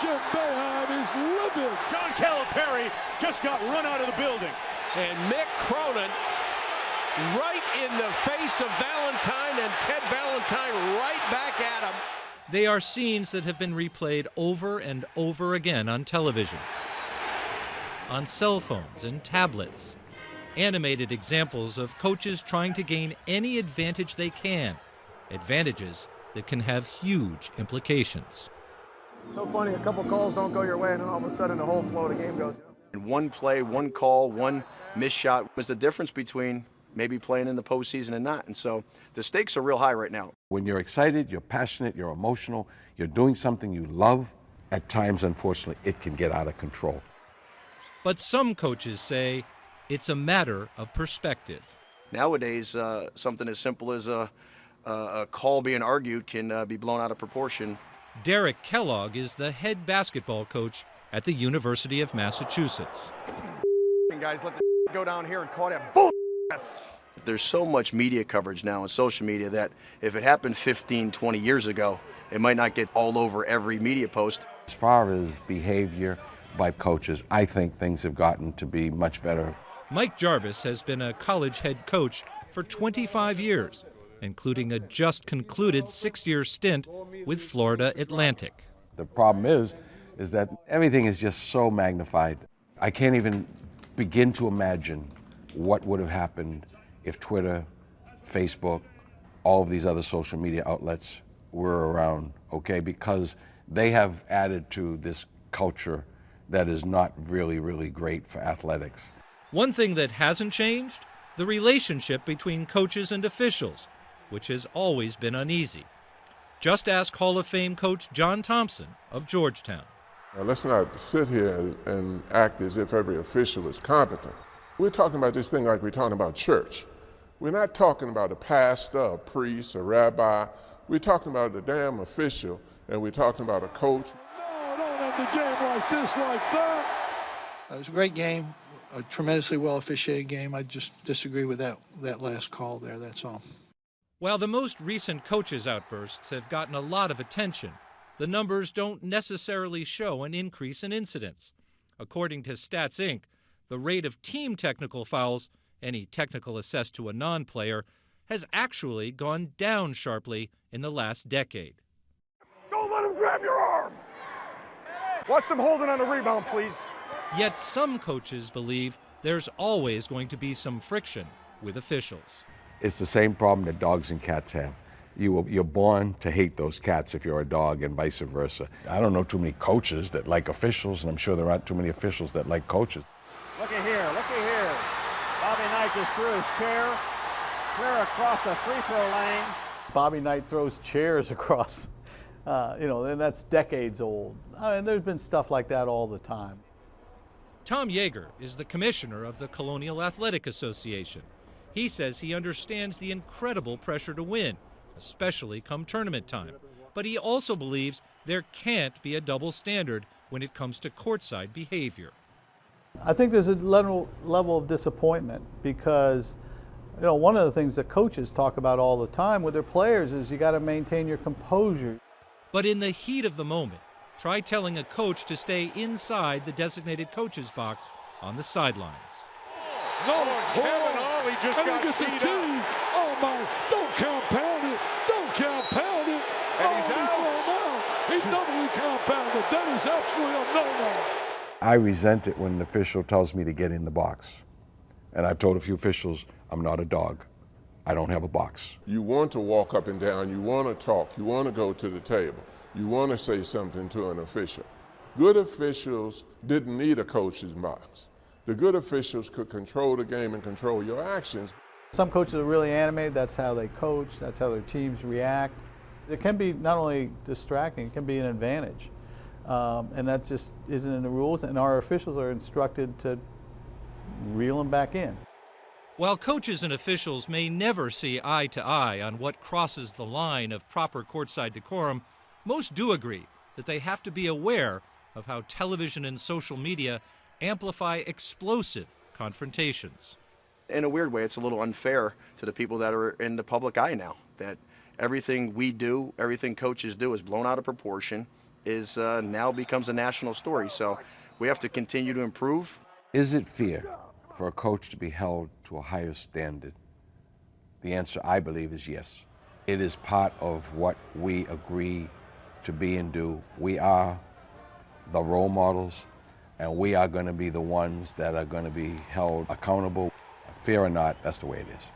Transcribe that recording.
Jim Boeheim is livid. John Calipari just got run out of the building. And Mick Cronin right in the face of Valentine, and Ted Valentine right back at him. They are scenes that have been replayed over and over again on television, on cell phones and tablets. Animated examples of coaches trying to gain any advantage they can, advantages that can have huge implications. So funny, a couple calls don't go your way, and then all of a sudden the whole flow of the game goes. And one play, one call, one missed shot was the difference between maybe playing in the postseason and not. And so the stakes are real high right now. When you're excited, you're passionate, you're emotional, you're doing something you love, at times, unfortunately, it can get out of control. But some coaches say it's a matter of perspective. Nowadays, something as simple as a call being argued can be blown out of proportion. Derek Kellogg is the head basketball coach at the University of Massachusetts. Guys, let the go down here and call that bull. There's so much media coverage now on social media that if it happened 15, 20 years ago, it might not get all over every media post. As far as behavior by coaches, I think things have gotten to be much better. Mike Jarvis has been a college head coach for 25 years, including a just concluded 6-year stint with Florida Atlantic. The problem is that everything is just so magnified. I can't even begin to imagine what would have happened if Twitter, Facebook, all of these other social media outlets were around, okay? Because they have added to this culture that is not really, really great for athletics. One thing that hasn't changed, the relationship between coaches and officials, which has always been uneasy. Just ask Hall of Fame coach John Thompson of Georgetown. Now, let's not sit here and act as if every official is competent. We're talking about this thing like we're talking about church. We're not talking about a pastor, a priest, a rabbi. We're talking about the damn official, and we're talking about a coach. No, don't end the game like this, like that. It was a great game, a tremendously well officiated game. I just disagree with that last call there, that's all. While the most recent coaches' outbursts have gotten a lot of attention, the numbers don't necessarily show an increase in incidents. According to Stats Inc., the rate of team technical fouls, any technical assessed to a non-player, has actually gone down sharply in the last decade. Don't let him grab your arm. Watch them holding on the rebound, please. Yet some coaches believe there's always going to be some friction with officials. It's the same problem that dogs and cats have. You're born to hate those cats if you're a dog, and vice versa. I don't know too many coaches that like officials, and I'm sure there aren't too many officials that like coaches. Look at here, look at here. Bobby Knight just threw his chair clear across the free throw lane. Bobby Knight throws chairs across, and that's decades old. I mean, there's been stuff like that all the time. Tom Yeager is the commissioner of the Colonial Athletic Association. He says he understands the incredible pressure to win, especially come tournament time. But he also believes there can't be a double standard when it comes to courtside behavior. I think there's a level of disappointment because, one of the things that coaches talk about all the time with their players is you got to maintain your composure. But in the heat of the moment, try telling a coach to stay inside the designated coach's box on the sidelines. No, Kevin Ollie just got teed up. Oh my, don't compound it. Don't compound it. And he's out. He's doubly compounded. That is absolutely a no-no. I resent it when an official tells me to get in the box. And I've told a few officials, I'm not a dog. I don't have a box. You want to walk up and down, you want to talk, you want to go to the table, you want to say something to an official. Good officials didn't need a coach's box. The good officials could control the game and control your actions. Some coaches are really animated, that's how they coach, that's how their teams react. It can be not only distracting, it can be an advantage. And that just isn't in the rules, and our officials are instructed to reel them back in. While coaches and officials may never see eye to eye on what crosses the line of proper courtside decorum, most do agree that they have to be aware of how television and social media amplify explosive confrontations. In a weird way, it's a little unfair to the people that are in the public eye now, that everything we do, everything coaches do is blown out of proportion. is now becomes a national story. So we have to continue to improve. Is it fair for a coach to be held to a higher standard? The answer, I believe, is yes. It is part of what we agree to be and do. We are the role models, and we are going to be the ones that are going to be held accountable. Fair or not, that's the way it is.